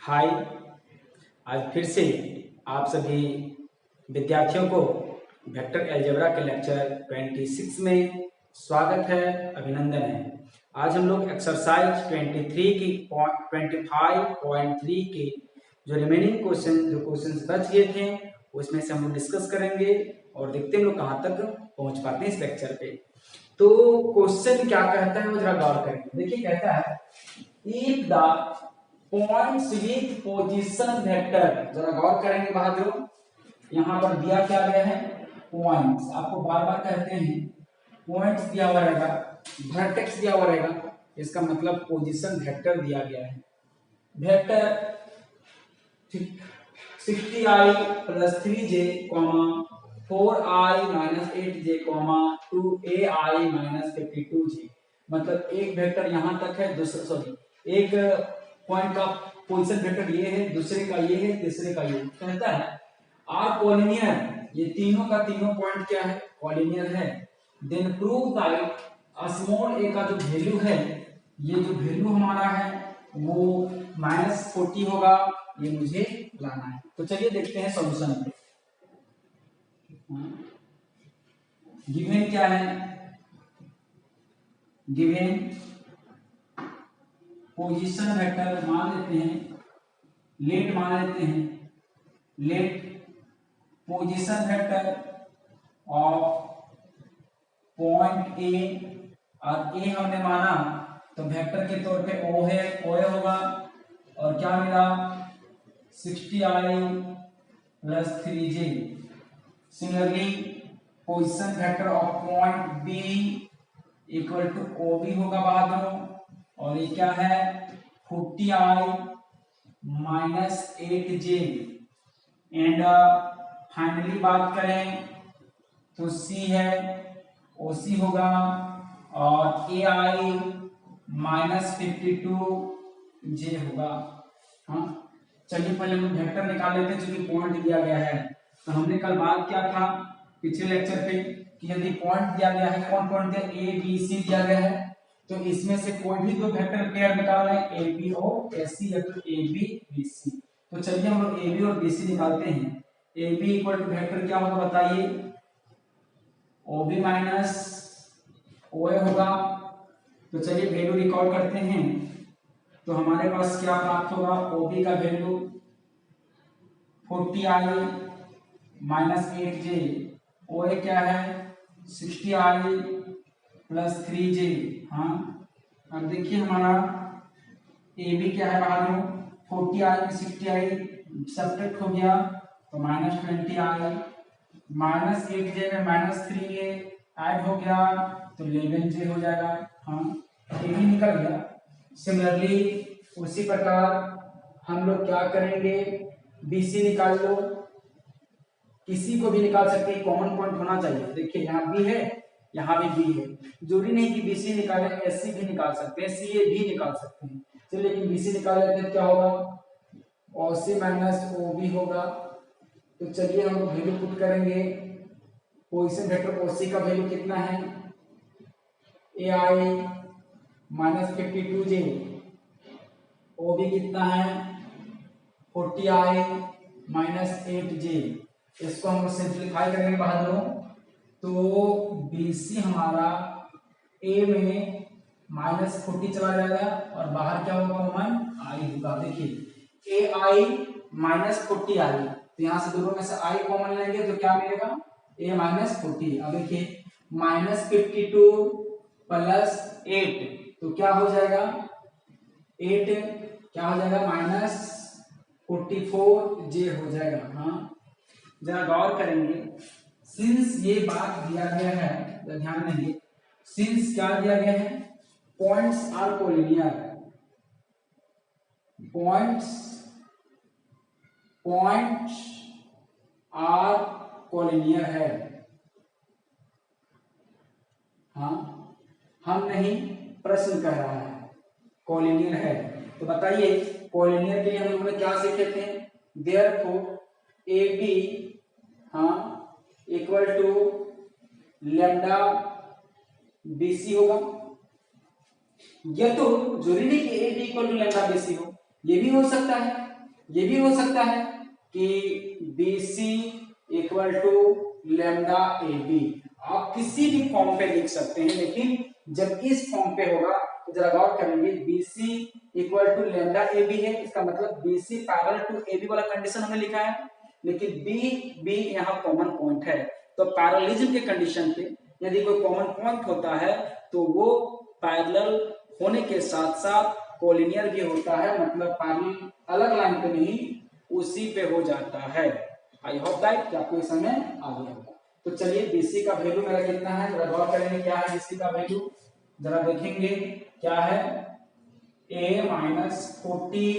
हाय। आज फिर से आप सभी विद्यार्थियों को वेक्टर अलजेब्रा के लेक्चर 26 में स्वागत है, अभिनंदन है। आज हम लोग एक्सरसाइज 23 की 25.3 के जो रिमेनिंग क्वेश्चंस बच गए थे उसमें से हम लोग डिस्कस करेंगे और देखते हैं हम लोग कहाँ तक पहुंच पाते हैं इस लेक्चर पे। तो क्वेश्चन क्या कहता है वो जरा गौर करेंगे। देखिए कहता है if the points with position vector, जरा गौर करेंगे बहादुर, यहाँ पर दिया क्या गया है पॉइंट्स। आपको बार बार कहते हैं पॉइंट्स दिया हुआ रहेगा, वर्टेक्स दिया हुआ रहेगा, इसका मतलब पोजीशन वेक्टर दिया गया है। Vector 60i + 3j 4i - 8j 2ai - 52j, मतलब एक वेक्टर यहाँ तक है, दूसरा एक पॉइंट का पोजीशन वेक्टर ये है, दूसरे का ये है, तीसरे का ये कहता है आर कॉलिनियर, ये तीनों का तीनों पॉइंट क्या है कॉलिनियर है। Then prove that small a का जो वैल्यू है, ये जो वैल्यू हमारा है वो -40 होगा, ये मुझे लाना है। तो चलिए देखते हैं सॉल्यूशन पे। गिवन क्या है, गिवन पोजीशन वेक्टर मान लेते हैं, लेट मान लेते हैं, let position vector of point A, और ए हमने माना तो वेक्टर के तौर पे ओ है, ओ होगा, और क्या मिला 60i + 3j। Similarly position vector of point B equal to O B होगा बहादुर, और ये क्या है 40i - 8j। एंड फाइनली बात करें तो सी है, ओसी होगा, और ai - 52j होगा। हाँ चलिए पहले हम वेक्टर निकाल लेते हैं, चूंकि पॉइंट दिया गया है। तो हमने कल बात किया था पिछले लेक्चर पे कि यदि पॉइंट दिया गया है, कौन पॉइंट दिया, ए बी सी दिया गया है, तो इसमें से कोई भी दो वेक्टर पेयर निकालना है, ए बी और ए सी, या फिर ए बी बी सी। तो चलिए हम लोग ए बी और बी सी निकालते हैं। A B equal to vector क्या होगा बताइए, ओ बी माइनस ओ ए होगा। तो चलिए वैल्यू रिकॉर्ड करते हैं। तो हमारे पास क्या प्राप्त होगा, ओ बी का वैल्यू 40i - 8j, ओ ए क्या है 60i + 3j। हाँ अब देखिए हमारा ए बी क्या है बहादुर, 40i में 60i सब्ट्रैक्ट हो गया तो -20i, -8j में -3a ऐड हो गया तो 11j हो जाएगा। हाँ ये भी निकल गया। सिमिलरली उसी प्रकार हम लोग क्या करेंगे, BC निकाल लो, किसी को भी निकाल सकते हैं, कॉमन पॉइंट होना चाहिए। देखिए यहाँ भी है, यहाँ भी B है, जरूरी नहीं कि BC निकाले, SC भी निकाल सकते हैं, CA भी निकाल सकते हैं। चलिए लेकिन BC निकाल लेते हैं, क्या होगा OC - OB होगा। तो चलिए हम लोग वैल्यू पुट करेंगे, पोजीशन वेक्टर OC का वैल्यू कितना है AI - 52j, OB कितना है 40i - 8j। इसको हम सिंप्लीफाई करेंगे बहादुरों, तो BC हमारा A में -40 चला जाएगा और बाहर क्या होगा कॉमन I होगा। देखिए AI - 40i, तो यहाँ से दोनों में से I कॉमन लेंगे तो क्या मिलेगा A - 40। अब देखिए -52 + 8 तो क्या हो जाएगा 8 क्या हो जाएगा -44j हो जाएगा। हाँ जरा गौर करेंगे, सिंस ये बात दिया गया है, ध्यान देंगे, सिंस क्या दिया गया है points are collinear, points are collinear है। हाँ हम नहीं, प्रश्न कह रहा है कोलिनियर है। तो बताइए कोलिनियर के लिए हम लोगों ने क्या सीखे थे, देयरफॉर ए बी हाँ इक्वल टू लैम्डा BC होगा। या तो जरूरी नहीं कि A B equal to lambda BC हो, ये भी हो सकता है ये भी हो सकता है कि B C equal to lambda A B, आप किसी भी फॉर्म पे लिख सकते हैं, लेकिन जब इस फॉर्म पे होगा तो जरा गौर करेंगे, B C equal to lambda A B है, इसका मतलब B C parallel to A B वाला कंडीशन हमने लिखा है, लेकिन बी यहाँ कॉमन पॉइंट है, तो पैरेललिज्म के कंडीशन पे यदि कोई कॉमन पॉइंट होता है तो वो पैरेलल होने के साथ साथ कोलिनियर भी होता है, मतलब पैरेलल अलग लाइन पे नहीं उसी पे हो जाता है। आई होप दैट कि आपको समझ आ गया होगा। तो चलिए बीसी का वैल्यू मेरा कितना है, जरा गौर करेंगे क्या है बीसी का वैल्यू, जरा देखेंगे क्या है, a minus 40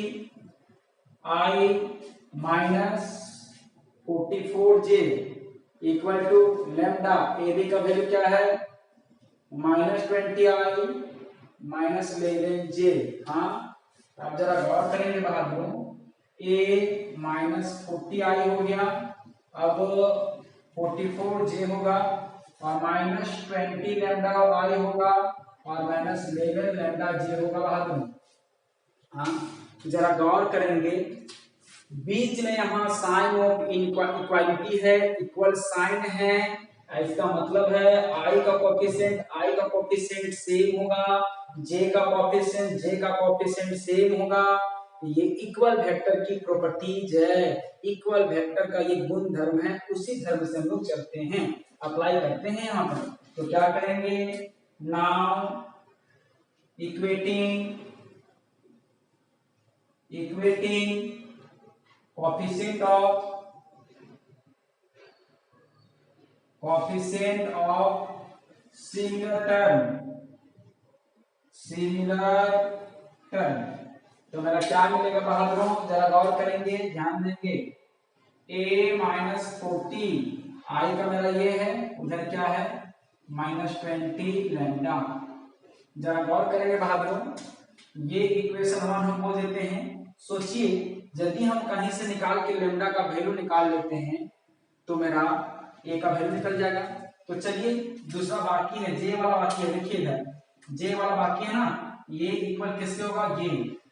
i minus 44j equal to lambda A B का वैल्यू क्या है, माइनस 20i माइनस 11j। हाँ, अब जरा गौर करेंगे बहादुर, a माइनस 40i हो गया, अब 44j होगा और माइनस 20 लेमडा i होगा और माइनस 11 लेमडा j होगा बहादुर। हाँ, जरा गौर करेंगे बीच में यहाँ साइन ऑफ इक्वालिटी है, इक्वल साइन है, इसका मतलब है i का कोएफिशिएंट सेम होगा, j का कोएफिशिएंट सेम होगा। ये इक्वल वेक्टर की प्रॉपर्टीज है, इक्वल वेक्टर का ये गुण धर्म है, उसी धर्म से हम लोग चलते हैं, अप्लाई करते हैं यहाँ पर। तो क्या करेंगे, now equating coefficient of similar term, तो मेरा क्या मिलेगा बहादुरों, जरा गौर करेंगे, ध्यान देंगे, a माइनस 40 i का मेरा ये है, उधर क्या है माइनस 20 लैम्डा। जरा गौर करेंगे बहादुरों, ये इक्वेशन हम बोल देते हैं। सोचिए यदि हम कहीं से निकाल के लेमडा का वैल्यू निकाल लेते हैं तो मेरा ए का वैल्यू निकल जाएगा। तो चलिए दूसरा बाकी है, जे वाला बाकी है, देखिए इधर जे वाला बाकी है ना, ये इक्वल किससे होगा, ये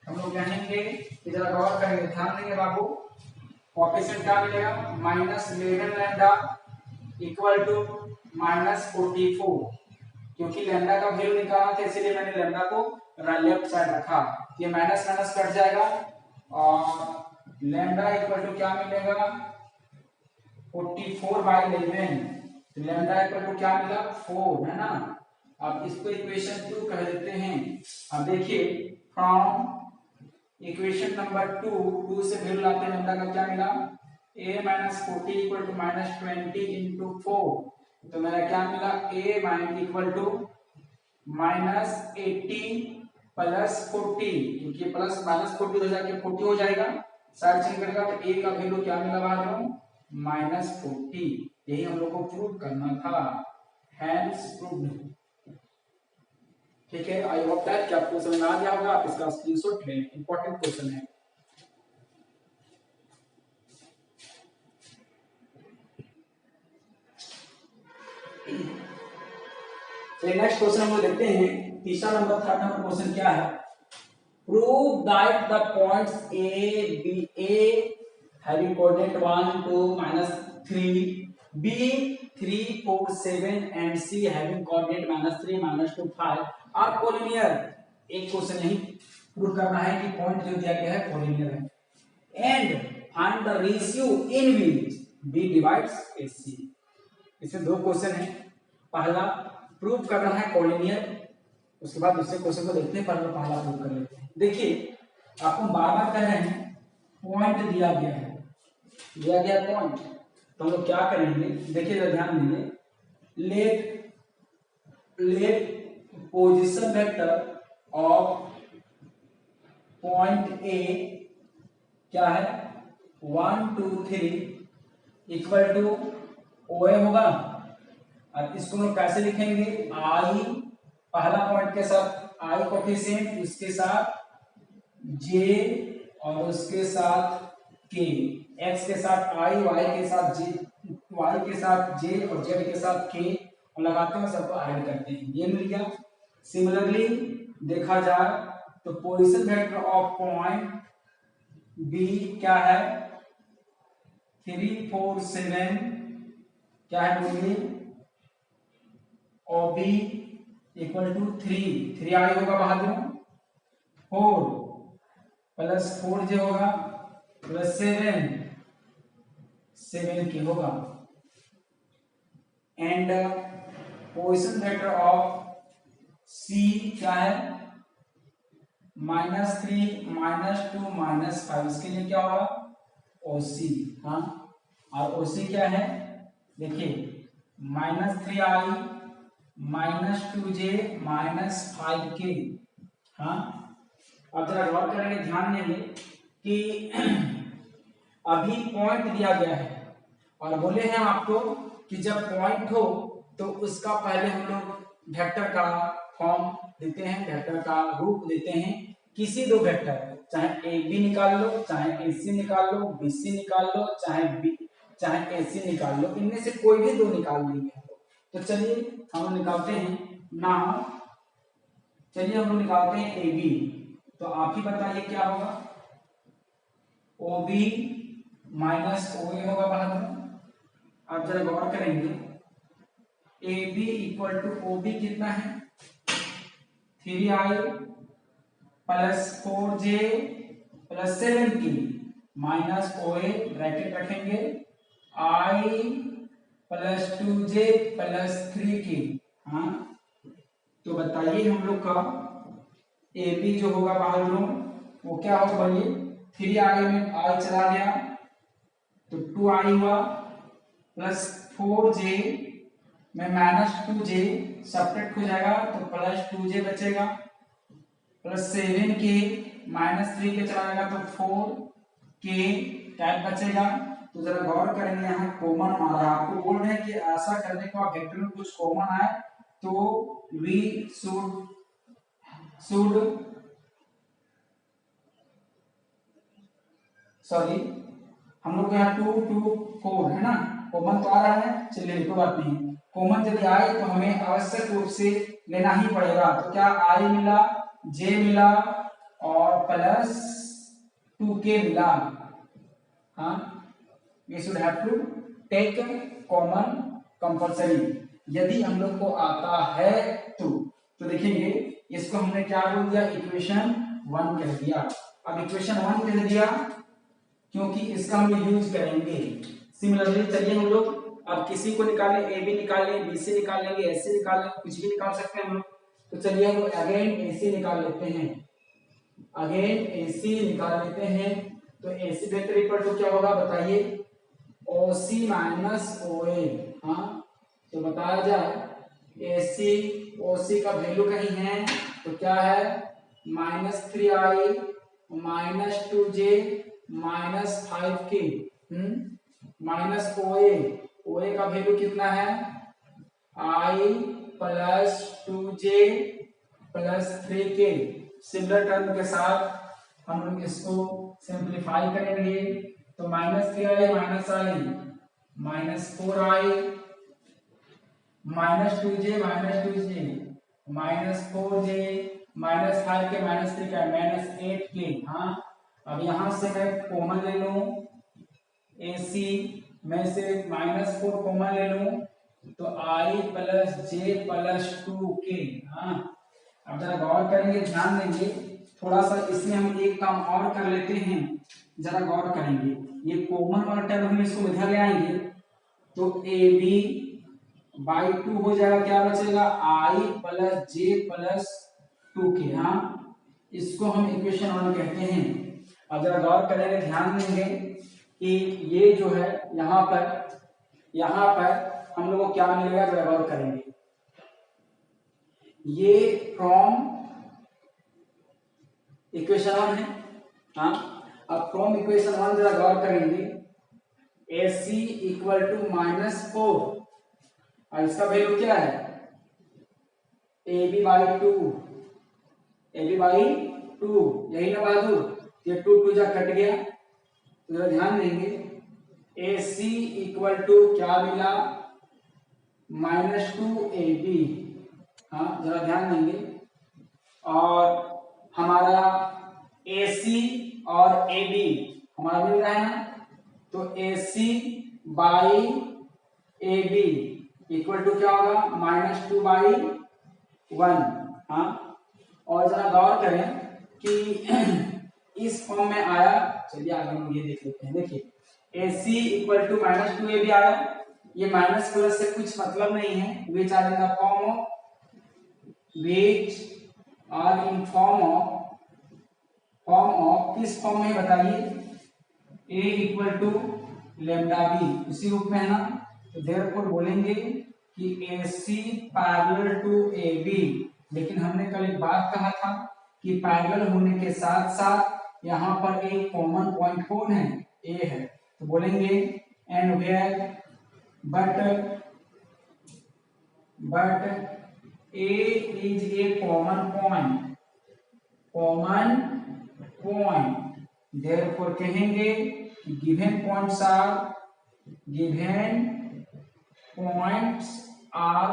हम लोग कहेंगे कि जरा गौर करेंगे, ध्यान देंगे बाबू, कोएफिशिएंट क्या मिलेगा, minus 11 lambda equal to minus 44, क्योंकि लैम्डा का वैल्यू निकालना था इसलिए मैंने लैम्डा को लेफ्ट साइड रखा, ये माइनस माइनस कट जाएगा और लैम्डा इक्वल टू क्या मिलेगा 44/11, तो लैम्डा इक्वल टू क्या मिला 4 है ना। अब इसको इक्वेशन 2 कह देते हैं। अब देखिए फ्रॉम इक्वेशन नंबर 2 से वैल्यू लाते हैं, लैम्डा का क्या मिला a minus 40 equal to minus 20 into 4, तो मेरा क्या मिला a minus equal to minus 80 plus 40, क्योंकि प्लस माइनस 40 हो जाके 40 हो जाएगा, साइड चेंज करेगा तो a का वैल्यू क्या मिला बाहर माइनस 40। यही हम लोग को प्रूव करना था, हैंस प्रूव्ड। ठीक है, आई होप दैट कि आपको समझ आ गया होगा, आप इसका स्क्रीनशॉट लें, इंपॉर्टेंट क्वेश्चन है। चलिए नेक्स्ट क्वेश्चन हम लोग देखते हैं, तीसरा नंबर थर्ड नंबर क्वेश्चन क्या है, prove that the points a b a having coordinate 1 2 -3 b 3 4 7 and c having coordinate -3 -2 5 are collinear। एक क्वेश्चन यही प्रूव करना है कि पॉइंट जो दिया गया है कोलिनियर है, and find the ratio in which b divides ac। इसमें दो क्वेश्चन है, पहला प्रूव करना है कोलिनियर, उसके बाद दूसरे क्वेश्चन को देखते हैं, पहले पहला प्रूव कर लेते हैं। देखिए आपको बार बार कह रहे हैं पॉइंट दिया गया है, दिया गया पॉइंट, तो हम लोग क्या करेंगे, देखिए ध्यान दीजिए, let position vector of point A क्या है 1 2 3 इक्वल टू ओ ए होगा। अब इसको हम कैसे लिखेंगे, आई पहला पॉइंट के साथ आई कोएफिशिएंट, उसके साथ जे और उसके साथ के, एक्स के साथ आई, वाई के साथ जे, वाई के साथ जे और जेड के साथ के, और लगाते हैं सबको ऐड करते हैं, ये मिल गया। सिमिलरली देखा जाए तो position vector of point B क्या है 3 4 7 क्या है बोलिए O B equal to 3 I होगा बहादुर 4 प्लस 4 जो होगा प्लस 7 के होगा एंड पोजीशन वेक्टर ऑफ सी क्या है -3 -2 -5 इसके लिए क्या होगा ओसी हाँ और ओसी क्या है देखिए -3i -2j -5k हाँ अब जरा गौर करेंगे ध्यान देंगे कि अभी पॉइंट दिया गया है और बोले हैं आपको कि जब पॉइंट हो तो उसका पहले हम लोग वेक्टर का फॉर्म देते हैं वेक्टर का रूप देते हैं किसी दो वेक्टर चाहे ए बी निकाल लो चाहे ए सी निकाल लो बी सी निकाल लो चाहे ए सी निकाल लो इनमें से कोई भी दो निकाल लेंगे तो चलिए हम निकालते हैं नाउ चलिए हम लोग निकालते हैं ए बी तो आप ही बताइए क्या होगा ओ बी माइनस ओ ए होगा बहादुर आप जरा गौर करेंगे A B equal to O B कितना है 3i plus 4j plus 7k minus O A bracket रखेंगे i plus 2j plus 3k हाँ तो बताइए हम लोग का ए बी जो होगा बहादुरों वो क्या होगा बोलिए 3i में i चला गया तो 2i हुआ प्लस 4j में -2j सब्ट्रैक्ट हो जाएगा तो प्लस 2j बचेगा प्लस 7k -3 के चला जाएगा तो 4k क्या बचेगा तो जरा गौर करेंगे यहाँ कॉमन आ रहा है आपको बोल रहे हैं कि ऐसा करने को आप वेक्टर में कुछ कॉमन आए तो वी शुड सॉरी हम लोग यहाँ 2 2 4 है ना कॉमन तो आ रहा है चलिए कोई बात नहीं कॉमन यदि आए तो हमें आवश्यक रूप से लेना ही पड़ेगा तो क्या आई मिला जे मिला और प्लस 2k मिला हाँ we should have to take common compulsory यदि हम लोग को आता है तो देखेंगे इसको हमने क्या बोल दिया इक्वेशन 1 कह दिया अब इक्वेशन 1 कह दिया क्योंकि इसका हम यूज करेंगे सिमिलरली चलिए हम लोग अब किसी को निकालें ए बी निकाल लें बी सी निकाल लेंगे एस सी निकाल लेंगे कुछ भी निकाल सकते हैं हम लोग तो चलिए हम अगेन ए सी निकाल लेते हैं अगेन ए सी निकाल लेते हैं तो A C vector equal to क्या होगा बताइए ओ सी माइनस ओ ए हाँ तो बताया जाए ए सी ओ सी का वैल्यू कहीं है तो क्या है -3i -2j -5k minus O ए का वैल्यू कितना है i plus 2j plus 3k similar term के साथ हम लोग इसको सिंप्लीफाई करेंगे तो -3i -4i -2j -4j -5k -3k -8k हाँ अब यहां से मैं कॉमन ले लूं AC में से -4 कॉमन ले लूं तो i plus j plus 2k हाँ अब जरा गौर करेंगे ध्यान देंगे थोड़ा सा इसमें हम एक काम और कर लेते हैं जरा गौर करेंगे ये कॉमन वाला टर्म हम इसको इधर ले आएंगे तो AB बाई 2 हो जाएगा क्या बचेगा i plus j plus 2k हाँ इसको हम इक्वेशन 1 कहते हैं अब जरा गौर करेंगे ध्यान देंगे कि ये जो है यहाँ पर हम लोग को क्या मिलेगा जरा गौर करेंगे ये फ्रॉम इक्वेशन 1 है हाँ अब फ्रॉम इक्वेशन 1 जरा गौर करेंगे AC इक्वल टू -4 और इसका वैल्यू क्या है AB बाई 2 यही ना बहादुर ये 2 जा कट गया तो ध्यान देंगे AC इक्वल टू क्या मिला -2AB हाँ जरा ध्यान देंगे और हमारा AC और ए बी हमारा मिल रहा है ना, तो A C by A B equal to क्या होगा -2/1। हाँ, और जरा गौर करें कि इस फॉर्म में आया। चलिए आगे हम ये देख लेते हैं। देखिए ए सी इक्वल टू -2ab आया, ये माइनस प्लस से कुछ मतलब नहीं है, which are in the form of किस फॉर्म में बताइए, a equal to lambda B उसी रूप में है ना, तो देयरफॉर बोलेंगे कि A C parallel to A B. लेकिन हमने कल एक बात कहा था कि पैरेलल होने के साथ साथ यहाँ पर एक कॉमन पॉइंट कौन है, ए है, तो बोलेंगे and where but A is a common point therefore कहेंगे given points are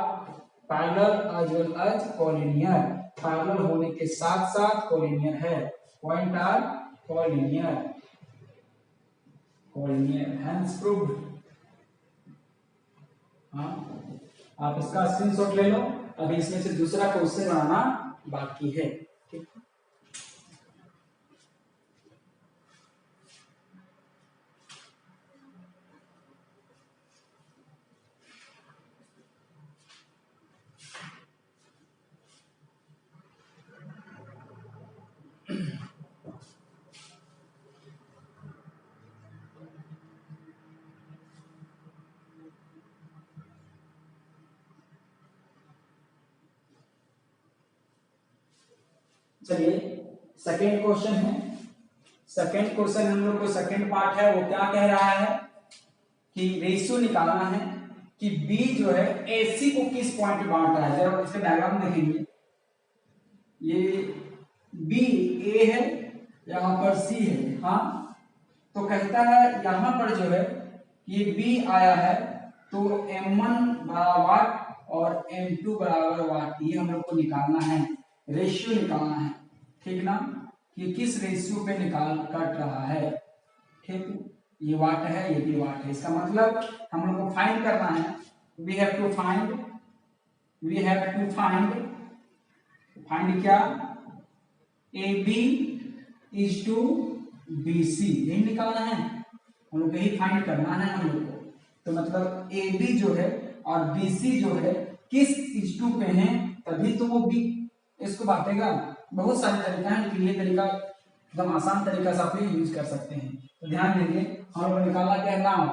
parallel as well as collinear. Parallel होने के साथ साथ कोलिनियर है, point are collinear hence proved. हाँ, आप इसका स्क्रीनशॉट ले लो, अभी इसमें से दूसरा क्वेश्चन बनाना बाकी है। ठीक, चलिए सेकेंड क्वेश्चन है। सेकेंड क्वेश्चन हम लोग को सेकेंड पार्ट है, वो क्या कह रहा है कि रेशियो निकालना है कि बी जो है एसी को किस पॉइंट पे बांट रहा है। जरा इसका डायग्राम देखेंगे, ये बी ए है, यहाँ पर सी है। हाँ, तो कहता है यहाँ पर जो है ये बी आया है, तो m1 बराबर वाट और m2 बराबर वाट, ये हम लोग को निकालना है, रेशियो निकालना है। ठीक ना, कि किस रेशियो पे कट रहा है। ठीक, ये वाट है, ये भी वाट है, इसका मतलब हम लोग को फाइंड करना है। वी हैव टू फाइंड क्या, A B is to B C, यही निकालना है हम लोग, यही फाइंड करना है हम लोग को। तो मतलब ए बी जो है और बी सी जो है किस इज टू पे है, तभी तो वो बी इसको बांटेगा। बहुत सारे तरीका है, लेकिन ये तरीका एकदम आसान तरीका से आप यूज कर सकते हैं। तो ध्यान देंगे, हम लोग निकालना क्या है नाउ,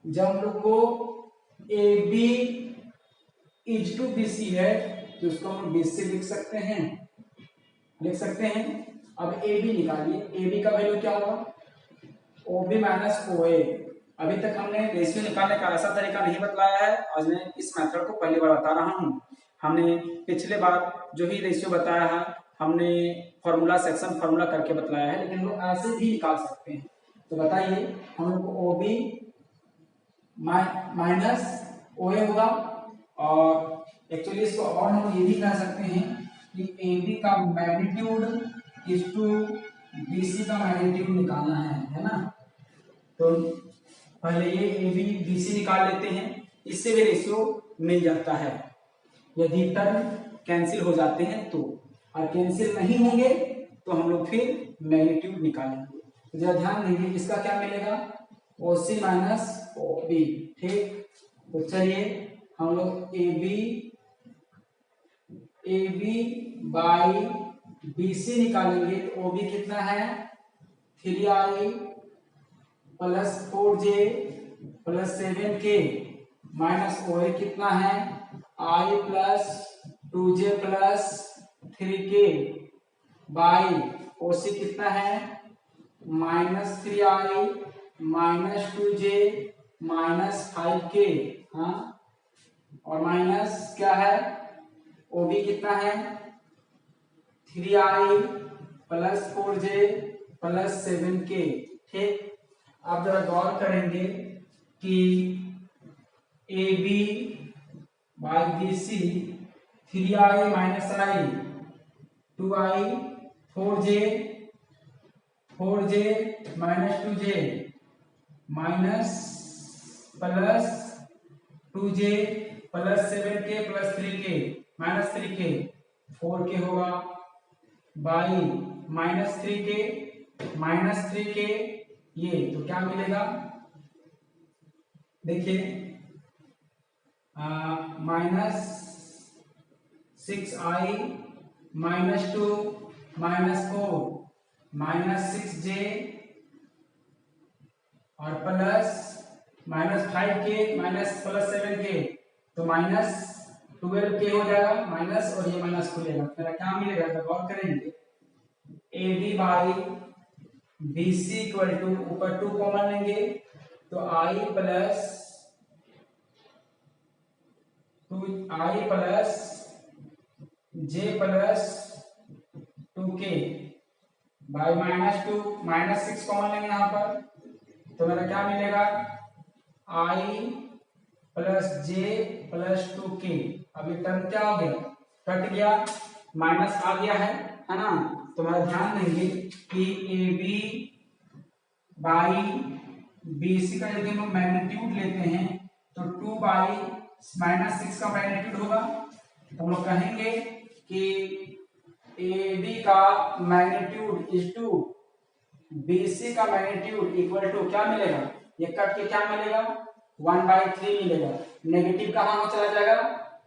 जब हम लोग को A B is to B C है तो उसको हम बी से लिख सकते हैं। अब ए बी निकालिए, ए बी का वैल्यू क्या होगा, ओ बी माइनस ओ ए। अभी तक हमने रेशियो निकालने का ऐसा तरीका नहीं बतलाया है, आज मैं इस मेथड को पहली बार बता रहा हूँ। हमने पिछले बार जो ही रेशियो बताया है हमने फॉर्मूला सेक्शन फॉर्मूला करके बताया है, लेकिन लोग ऐसे भी निकाल सकते हैं। तो बताइए, हम लोग को ओ बी माइनस ओ ए होगा, और एक्चुअली इसको और हम ये भी कह सकते हैं कि ए बी का magnitude is to B C का मैग्नीट्यूड निकालना है ना। तो पहले ये ए बी बी सी निकाल लेते हैं, इससे भी रेशियो मिल जाता है यदि टर्म कैंसिल हो जाते हैं तो, और कैंसिल नहीं होंगे तो हम लोग फिर मैग्नीट्यूड निकालेंगे। तो जरा ध्यान देंगे, इसका क्या मिलेगा, ओ सी माइनस ओ बी। ठीक, तो चलिए हम लोग A B by B C निकालेंगे, तो ओ बी कितना है 3i plus 4j plus 7k minus O A कितना है i plus 2j plus 3k by O C कितना है -3i minus 2j minus 5k। हाँ, और माइनस क्या है, ओ बी कितना है 3i plus 4j plus 7k। ठीक, आप जरा गौर करेंगे कि A B by B C 3i minus i 2i 4j 4j minus 2j minus plus 2j plus 7k plus 3k minus 3k 4k होगा बाई माइनस 3k ये तो क्या मिलेगा देखिए minus 6i minus 2 minus 4 minus 6j और plus minus 5k minus plus 7k तो minus 12k हो जाएगा माइनस और ये माइनस खुलेगा मेरा क्या मिलेगा तो गौर करेंगे AB by BC equal to ऊपर 2 कॉमन लेंगे तो I plus 2i plus j plus 2k by minus 2 minus 6 common लेंगे यहाँ पर तो मेरा क्या मिलेगा I plus j plus 2k अब ये टर्म क्या हो गया कट गया माइनस आ गया है ना तो मेरा ध्यान देंगे कि AB बाई BC का यदि हम मैग्नीट्यूड लेते हैं तो 2 बाई माइनस 6 का मैग्नीट्यूड होगा तो हम लोग कहेंगे कि AB का मैग्नीट्यूड इज टू BC का मैग्नीट्यूड इक्वल टू क्या मिलेगा ये कट के क्या मिलेगा 1/3 मिलेगा नेगेटिव कहाँ हो चला जाएगा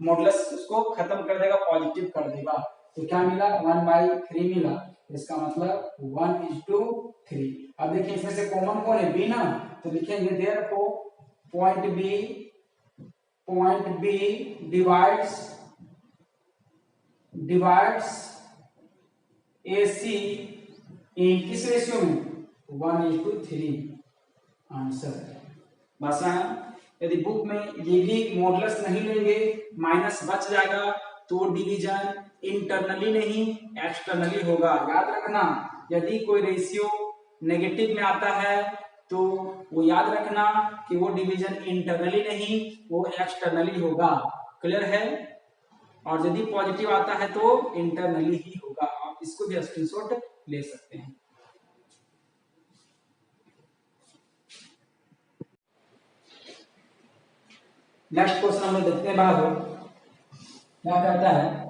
मॉडुलस उसको खत्म कर देगा पॉजिटिव कर देगा तो क्या मिला 1/3 मिला इसका मतलब 1:3 अब देखिए इसमें से कॉमन कौन है B ना तो लिखेंगे therefore point B divides AC इन किस रेशियो में 1:3 आंसर बस यदि बुक में ये भी मॉडुलस नहीं लेंगे माइनस बच जाएगा तो डिवीजन इंटरनली नहीं एक्सटर्नली होगा याद रखना यदि कोई रेशियो नेगेटिव में आता है तो वो याद रखना कि वो डिवीजन इंटरनली नहीं वो एक्सटर्नली होगा क्लियर है और यदि पॉजिटिव आता है तो इंटरनली ही होगा आप इसको भी स्क्रीनशॉट ले सकते हैं नेक्स्ट क्वेश्चन हम लोग देखते हैं बाबू क्या कहता है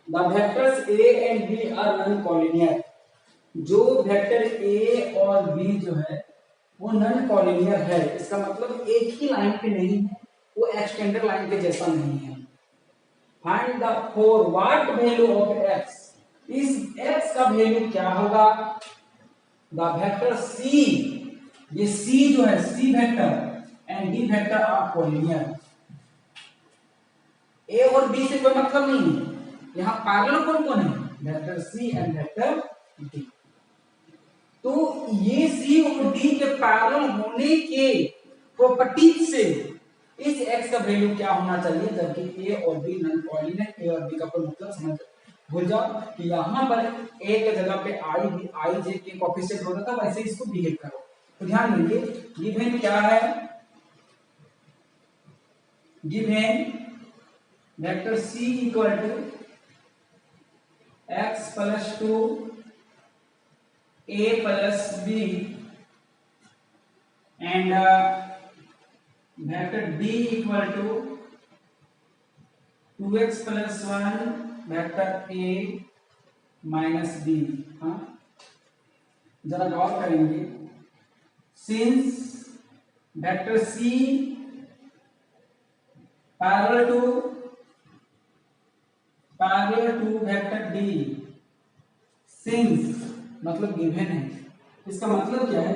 the vectors A and B are non collinear जो वेक्टर A और B जो है वो नॉन कॉलिनियर है इसका मतलब एक ही लाइन पे नहीं है वो एक्सटेंडेड लाइन के जैसा नहीं है find the for what value of x इस x का वैल्यू क्या होगा द वेक्टर C ये C जो है C vector and D vector are collinear A और B से कोई मतलब नहीं है यहाँ पैरेलल कौन कौन है vector C and vector D तो ये C और D के पैरेलल होने के प्रॉपर्टीज से इस x का वैल्यू क्या होना चाहिए जबकि A और B नॉन कॉलिनियर A और B का कोई मतलब समझ भूल जाओ कि यहाँ पर A के जगह पे I J के कोएफिशिएंट होता था वैसे इसको बिहेव करो तो ध्यान देंगे गिवन क्या है given vector C equal to x plus 2 A plus B and vector B equal to 2x plus 1 vector A minus B हाँ जरा गौर करेंगे since vector C parallel to vector D since मतलब गिवन है इसका मतलब क्या है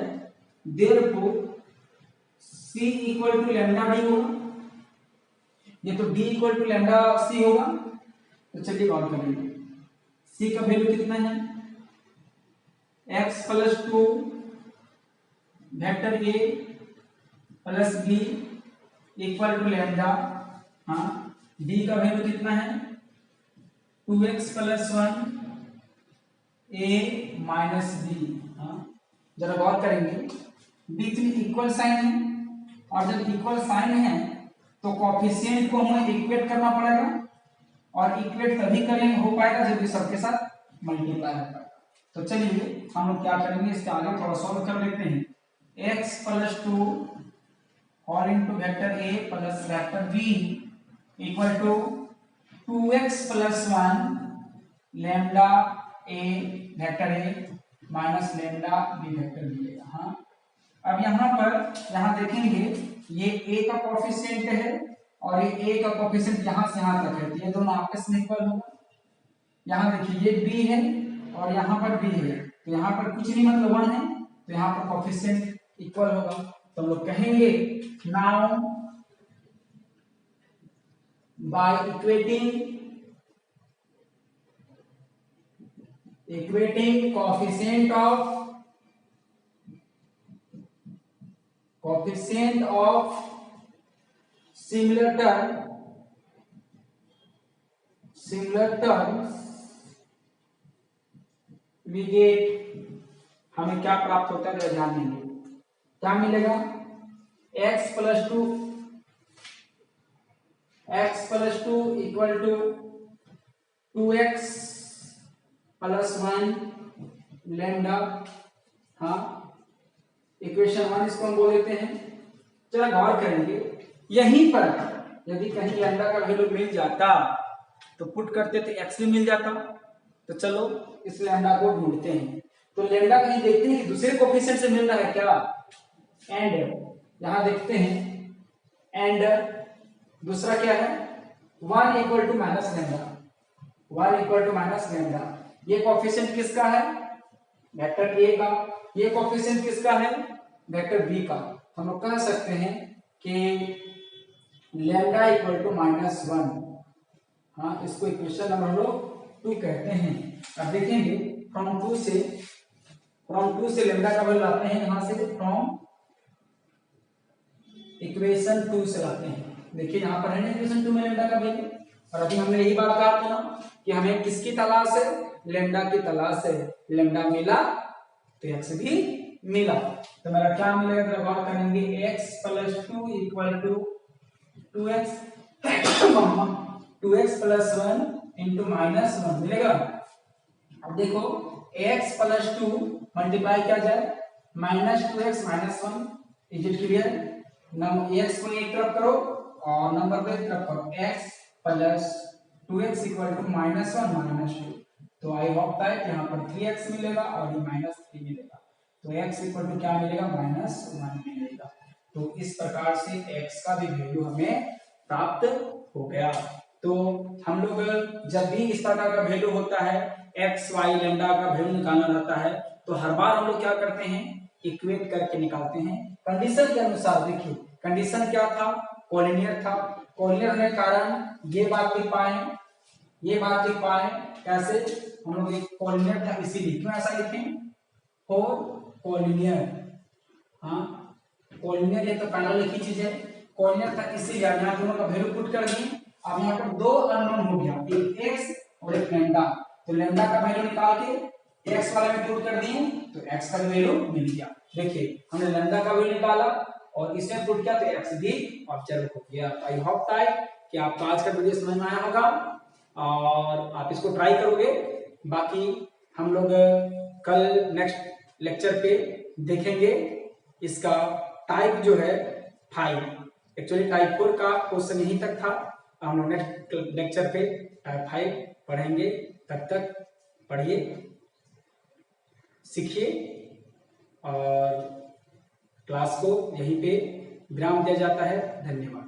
therefore C equal to lambda D होगा ये तो D equal to lambda C होगा तो चलिए गौर करेंगे C का वैल्यू कितना है x plus 2 vector A plus B equal to lambda हाँ D का वैल्यू कितना है 2x plus 1 A minus B हाँ जरा गौर करेंगे बीच में इक्वल साइन है और जब इक्वल साइन है तो कोएफिशिएंट को हमें इक्वेट करना पड़ेगा और इक्वेट तभी करेंगे हो पाएगा जब ये सबके साथ मल्टीप्लाई हो पाएगा तो चलिए हम लोग क्या करेंगे, इसके आगे थोड़ा सॉल्व कर लेते हैं। x प्लस 2 और into vector a plus vector b equal to 2x plus 1 lambda a vector a minus lambda b vector b लेगा। हाँ, अब यहाँ देखेंगे ये a का कोफिशिएंट है और ये a का कोफिशिएंट यहाँ से यहाँ तक है, तो ये दोनों आपस में इक्वल होगा। यहाँ देखिए ये b है और यहाँ पर b है, तो यहाँ पर कुछ नहीं मतलब 1 है, तो यहाँ पर कोफिशिएंट इक्वल होगा। तो हम लोग कहेंगे now by equating coefficient of similar terms we get, हमें क्या प्राप्त होता है ध्यान देंगे। क्या मिलेगा, x plus two equal to 2x plus 1 lambda. हाँ, इक्वेशन 1 इसको हम बोल देते हैं। चलो गौर करेंगे, यहीं पर यदि कहीं लैम्डा का वैल्यू मिल जाता तो पुट करते थे x भी मिल जाता। तो चलो इस लैम्डा को ढूंढते हैं। तो लैम्डा कहीं देखते हैं कि दूसरे कोफिशिएंट से मिल रहा है क्या, एंड यहां देखते हैं, एंड दूसरा क्या है 1 equal to minus lambda, 1 equal to minus lambda. ये कोफिशिएंट किसका है, वेक्टर a का। ये कोफिशिएंट किसका है, वेक्टर b का। हम लोग कह सकते हैं कि लैम्डा इक्वल टू -1। हाँ, इसको इक्वेशन नंबर हम लोग 2 कहते हैं। अब देखेंगे फ्रॉम 2 से लैम्डा का वैल्यू लाते हैं, यहां से फ्रॉम इक्वेशन 2 से लाते हैं। देखिए यहाँ पर है ना इक्वेशन 2 में लैम्डा का वैल्यू, और अभी हमने यही बात कहा था ना कि हमें किसकी तलाश है, लैम्डा की तलाश है। लैम्डा मिला तो x भी मिला, तो मेरा क्या मिलेगा, तो गौर करेंगे x plus 2 equal to 2x plus 1 into -1 मिलेगा। अब देखो x प्लस 2 मल्टीप्लाई किया जाए -2x -1, is it clear. x को एक तरफ करो और नंबर को एक तरफ करो, x plus 2x equal to -1 -2। तो आई होप दैट यहाँ पर 3x मिलेगा और ये -3 मिलेगा, तो x इक्वल टू क्या मिलेगा, -1 मिलेगा। तो इस प्रकार से x का भी वैल्यू हमें प्राप्त हो गया। तो हम लोग जब भी इस प्रकार का वैल्यू होता है, x y लैम्डा का वैल्यू निकालना रहता है, तो हर बार हम लोग क्या करते हैं, इक्वेट करके निकालते हैं कंडीशन के अनुसार। देखिए कंडीशन क्या था, कोलिनियर था। कोलिनियर होने के कारण ये बात लिख पाए, कैसे, हम लोग एक कोलिनियर था इसीलिए। क्यों ऐसा लिखें, फॉर कोलिनियर। हाँ, कोलिनियर ये तो पहला लिखी चीज है, कोलिनियर था इसीलिए। यहाँ दोनों का वैल्यू पुट कर दिए। अब यहाँ पर 2 अननोन हो गया, एक x और एक लैम्डा। तो लैम्डा का वैल्यू निकाल के x वाले में पुट कर दिए तो x का वैल्यू मिल गया। देखिए हमने लैम्डा का वैल्यू निकाला और इसमें पुट किया तो x भी ऑब्जर्व हो गया। आई होप दैट कि आपको आज का वीडियो समझ में आया होगा और आप इसको ट्राई करोगे। बाकी हम लोग कल नेक्स्ट लेक्चर पे देखेंगे इसका टाइप जो है 5। एक्चुअली टाइप 4 का क्वेश्चन यहीं तक था। हम लोग नेक्स्ट लेक्चर पे टाइप 5 पढ़ेंगे। तब तक पढ़िए, सीखिए और क्लास को यहीं पे विराम दिया जाता है। धन्यवाद।